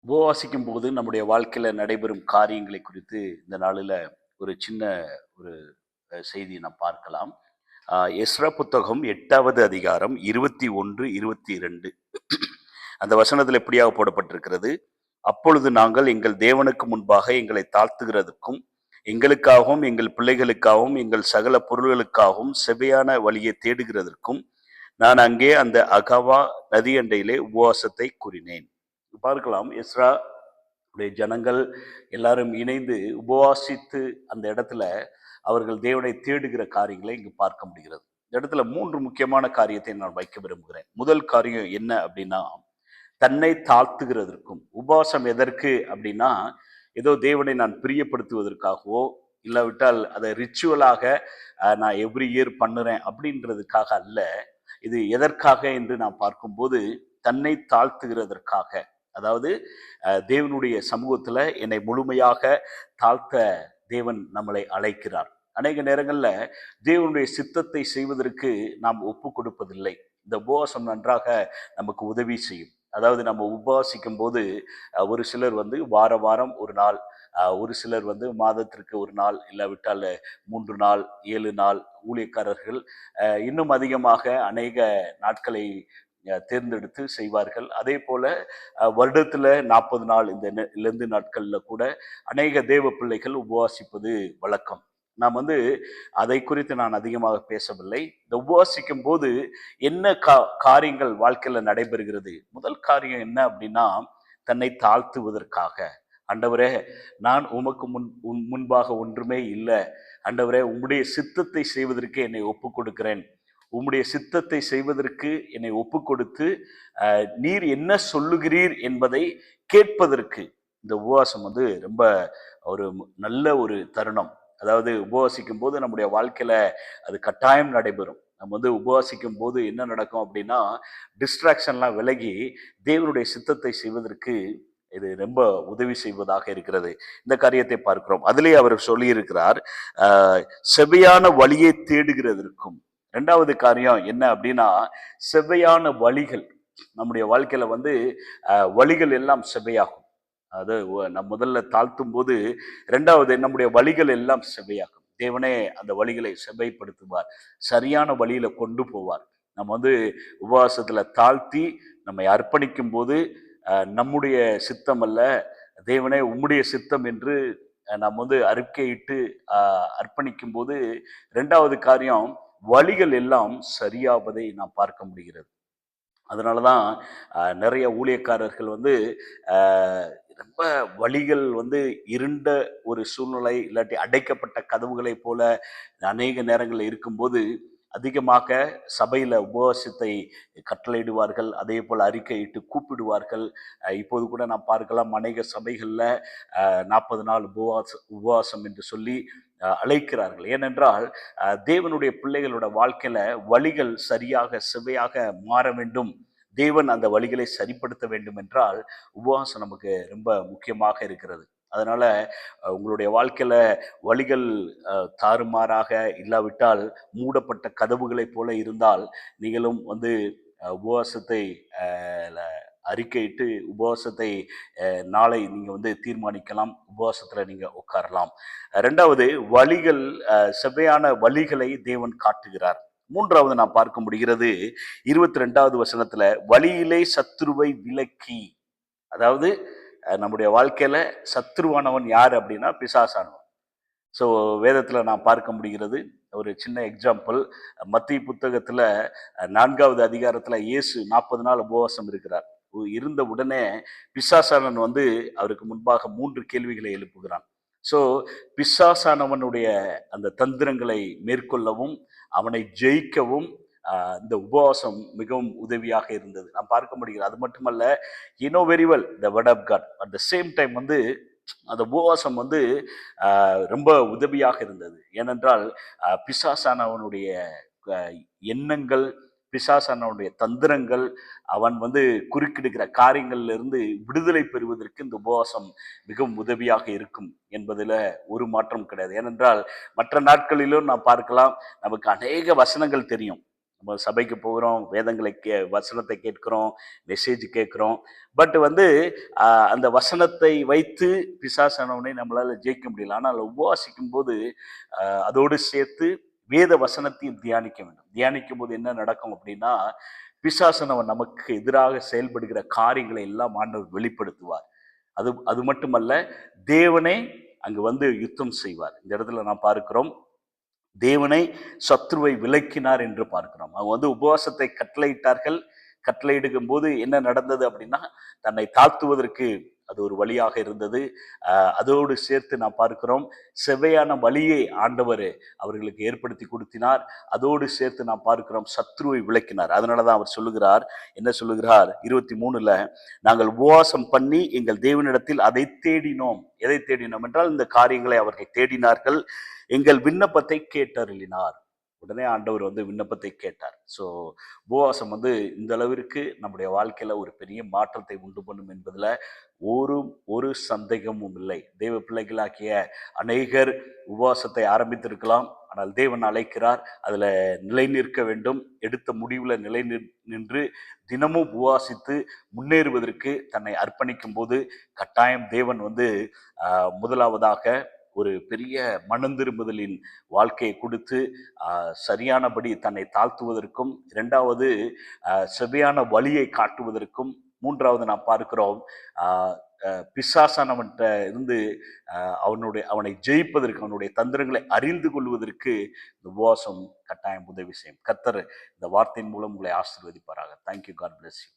உபவாசிக்கும் போது நம்முடைய வாழ்க்கையில நடைபெறும் காரியங்களை குறித்து இந்த நாளில் ஒரு சின்ன ஒரு செய்தியை நாம் பார்க்கலாம். எஸ்றா புத்தகம் 8வது அதிகாரம் 21, 22 அந்த வசனத்தில் எப்படியாக போடப்பட்டிருக்கிறது. அப்பொழுது நாங்கள் எங்கள் தேவனுக்கு முன்பாக எங்களை தாழ்த்துகிறதுக்கும் எங்களுக்காகவும் எங்கள் பிள்ளைகளுக்காகவும் எங்கள் சகல பொருள்களுக்காகவும் செவ்வையான வழியை தேடுகிறதற்கும் நான் அங்கே அந்த அகவா நதியண்டையிலே உபவாசத்தை கூறினேன். பார்க்கலாம், எஸ்றா உடைய ஜனங்கள் எல்லாரும் இணைந்து உபவாசித்து அந்த இடத்துல அவர்கள் தேவனை தேடுகிற காரியங்களை இங்கு பார்க்க முடிகிறது. இந்த இடத்துல 3 முக்கியமான காரியத்தை நான் வைக்க விரும்புகிறேன். முதல் காரியம் என்ன அப்படின்னா, தன்னை தாழ்த்துகிறதற்கும். உபவாசம் எதற்கு அப்படின்னா, ஏதோ தேவனை நான் பிரியப்படுத்துவதற்காகவோ இல்லாவிட்டால் அதை ரிச்சுவலாக நான் எவ்ரி இயர் பண்ணுறேன் அப்படின்றதுக்காக அல்ல. இது எதற்காக என்று நான் பார்க்கும்போது, தன்னை தாழ்த்துகிறதற்காக. அதாவது தேவனுடைய சமூகத்தில் என்னை முழுமையாக தாழ்த்த தேவன் நம்மளை அழைக்கிறார். அநேக நேரங்களில் தேவனுடைய சித்தத்தை செய்வதற்கு நாம் ஒப்பு கொடுப்பதில்லை. இந்த உபவாசம் நன்றாக நமக்கு உதவி செய்யும். அதாவது நம்ம உபவாசிக்கும் போது ஒரு சிலர் வார வாரம் ஒரு நாள், ஒரு சிலர் மாதத்திற்கு ஒரு நாள், இல்லாவிட்டால் 3 நாள், 7 நாள், ஊழியக்காரர்கள் இன்னும் அதிகமாக அநேக நாட்களை தேர்ந்தெடுத்து செய்வார்கள். அதே போல வருடத்துல 40 நாள் இந்த லெந்து நாட்கள்ல கூட அநேக தேவ பிள்ளைகள் உபவாசிப்பது வழக்கம். நாம் அதை குறித்து நான் அதிகமாக பேசவில்லை. இந்த உபவாசிக்கும் போது என்ன காரியங்கள் வாழ்க்கையில நடைபெறுகிறது. முதல் காரியம் என்ன அப்படின்னா, தன்னை தாழ்த்துவதற்காக. ஆண்டவரே, நான் உமக்கு முன்பாக ஒன்றுமே இல்லை. ஆண்டவரே, உம்முடைய சித்தத்தை செய்வதற்கு என்னை ஒப்பு கொடுக்கிறேன். உம்முடைய சித்தத்தை செய்வதற்கு என்னை ஒப்பு கொடுத்து நீர் என்ன சொல்லுகிறீர் என்பதை கேட்பதற்கு இந்த உபவாசம் ரொம்ப ஒரு நல்ல ஒரு தருணம். அதாவது உபவாசிக்கும் போது நம்முடைய வாழ்க்கையில அது கட்டாயம் நடைபெறும். நம்ம உபவாசிக்கும் போது என்ன நடக்கும் அப்படின்னா, டிஸ்ட்ராக்ஷன்லாம் விலகி தேவனுடைய சித்தத்தை செய்வதற்கு இது ரொம்ப உதவி செய்வதாக இருக்கிறது. இந்த காரியத்தை பார்க்கிறோம். அதிலே அவர் சொல்லியிருக்கிறார், செவ்வையான வழியை தேடுகிறதற்கும். 2வது காரியம் என்ன அப்படின்னா, செவ்வையான வழிகள். நம்முடைய வாழ்க்கையில வழிகள் எல்லாம் செவ்வையாகும். அது நம் முதல்ல தாழ்த்தும் போது 2வது நம்முடைய வழிகள் எல்லாம் செவ்வையாகும். தேவனே அந்த வழிகளை செவ்வைப்படுத்துவார், சரியான வழியில கொண்டு போவார். நம்ம உபவாசத்துல தாழ்த்தி நம்மை அர்ப்பணிக்கும் போது நம்முடைய சித்தம் அல்ல, தேவனே உம்முடைய சித்தம் என்று நாம் அறிக்கையிட்டு அர்ப்பணிக்கும் போது 2வது காரியம், வழிகள் எல்லாம் சரியாவதை நாம் பார்க்க முடிகிறது. அதனாலதான் நிறைய ஊழியக்காரர்கள் ரொம்ப வழிகள் இருண்ட ஒரு சூழ்நிலை, இல்லாட்டி அடைக்கப்பட்ட கதவுகளை போல அநேக நேரங்களில் இருக்கும்போது அதிகமாக சபையில உபவாசத்தை கட்டளையிடுவார்கள். அதே போல் அறிக்கையிட்டு கூப்பிடுவார்கள். இப்போது கூட நாம் பார்க்கலாம், அநேக சபைகள்ல 40 நாள் உபவாசம் என்று சொல்லி அழைக்கிறார்கள். ஏனென்றால் தேவனுடைய பிள்ளைகளோட வாழ்க்கையில வழிகள் சரியாக செவ்வையாக மாற வேண்டும். தேவன் அந்த வழிகளை சரிப்படுத்த வேண்டும் என்றால் உபவாசம் நமக்கு ரொம்ப முக்கியமாக இருக்கிறது. அதனால உங்களுடைய வாழ்க்கையில வழிகள் தாறுமாறாக இல்லாவிட்டால் மூடப்பட்ட கதவுகளை போல இருந்தால், நீங்களும் உபவாசத்தை அறிக்கையிட்டு உபவாசத்தை நாளை நீங்க தீர்மானிக்கலாம். உபவாசத்துல நீங்க உட்காரலாம். 2வது, வழிகள் செவ்வையான வழிகளை தேவன் காட்டுகிறார். 3வது நாம் பார்க்க முடிகிறது 22வது வசனத்துல, வழியிலே சத்துருவை விலக்கி. அதாவது நம்முடைய வாழ்க்கையில சத்ருவானவன் யார் அப்படின்னா, பிசாசானவன். ஸோ வேதத்துல நான் பார்க்க முடிகிறது. ஒரு சின்ன எக்ஸாம்பிள், மத்திய புத்தகத்துல 4வது அதிகாரத்துல இயேசு 40 நாள் உபவாசம் இருக்கிறார். இருந்த உடனே பிசாசானவன் அவருக்கு முன்பாக 3 கேள்விகளை எழுப்புகிறான். ஸோ பிசாசானவனுடைய அந்த தந்திரங்களை மேற்கொள்ளவும் அவனை ஜெயிக்கவும் இந்த உபவாசம் மிகவும் உதவியாக இருந்தது. நாம் பார்க்க முடிகிறது. அது மட்டுமல்ல, you know very well the word of God. At the same time அந்த உபவாசம் ரொம்ப உதவியாக இருந்தது. ஏனென்றால் பிசாசானவனுடைய எண்ணங்கள், பிசாசானவனுடைய தந்திரங்கள், அவன் குறுக்கிடுகிற காரியங்கள்ல இருந்து விடுதலை பெறுவதற்கு இந்த உபவாசம் மிகவும் உதவியாக இருக்கும் என்பதில் ஒரு மாற்றம் கிடையாது. ஏனென்றால் மற்ற நாட்களிலும் நாம் பார்க்கலாம், நமக்கு அநேக வசனங்கள் தெரியும். நம்ம சபைக்கு போகிறோம், வேதங்களை வசனத்தை கேட்கிறோம், மெசேஜ் கேட்கிறோம். பட் வந்து அந்த வசனத்தை வைத்து பிசாசானவனை நம்மளால ஜெயிக்க முடியல. ஆனால் உபவாசிக்கும் போது அதோடு சேர்த்து வேத வசனத்தையும் தியானிக்க வேண்டும். தியானிக்கும் போது என்ன நடக்கும் அப்படின்னா, பிசாசனவன் நமக்கு எதிராக செயல்படுகிற காரியங்களை எல்லாம் ஆண்டவர் வெளிப்படுத்துவார். அது அது மட்டுமல்ல, தேவனே அங்கு வந்து யுத்தம் செய்வார். இந்த இடத்துல நாம் பார்க்கிறோம், தேவனை சத்ருவை விலக்கினார் என்று பார்க்கிறோம். அவங்க வந்து உபவாசத்தை கட்டளையிட்டார்கள். கட்டளையிடும் போது என்ன நடந்தது அப்படின்னா, தன்னை தாழ்த்துவதற்கு அது ஒரு வழியாக இருந்தது. அதோடு சேர்த்து நாம் பார்க்கிறோம், செவ்வையான வழியை ஆண்டவர் அவர்களுக்கு ஏற்படுத்தி கொடுத்தினார். அதோடு சேர்த்து நாம் பார்க்கிறோம், சத்ருவை விலக்கினார். அதனாலதான் அவர் சொல்லுகிறார், என்ன சொல்லுகிறார் 23ல, நாங்கள் உபவாசம் பண்ணி எங்கள் தேவனிடத்தில் அதை தேடினோம். எதை தேடினோம் என்றால், இந்த காரியங்களை அவர்கள் தேடினார்கள். எங்கள் விண்ணப்பத்தை கேட்டருளினார். உடனே ஆண்டவர் வந்து விண்ணப்பத்தை கேட்டார். ஸோ உபவாசம் வந்து இந்த அளவிற்கு நம்முடைய வாழ்க்கையில ஒரு பெரிய மாற்றத்தை உண்டு பண்ணும் என்பதுல ஒரு சந்தேகமும் இல்லை. தேவ பிள்ளைகளாகிய அநேகர் உபவாசத்தை ஆரம்பித்திருக்கலாம். ஆனால் தேவன் அழைக்கிறார், அதுல நிலை நிற்க வேண்டும். எடுத்த முடிவுல நிலை நின்று தினமும் உபவாசித்து முன்னேறுவதற்கு தன்னை அர்ப்பணிக்கும் போது கட்டாயம் தேவன் வந்து முதலாவதாக ஒரு பெரிய மனந்திரும்புதலின் வாழ்க்கையை கொடுத்து சரியானபடி தன்னை தாழ்த்துவதற்கும், இரண்டாவது செவ்வையான வழியை காட்டுவதற்கும், மூன்றாவது நாம் பார்க்கிறோம் பிசாசானவன்கிட்ட இருந்து அவனை ஜெயிப்பதற்கு, அவனுடைய தந்திரங்களை அறிந்து கொள்வதற்கு இந்த உபவாசம் கட்டாயம் உதவி செய்யும். கர்த்தர் இந்த வார்த்தையின் மூலம் உங்களை ஆசீர்வதிப்பாராக. தேங்க்யூ. God bless you.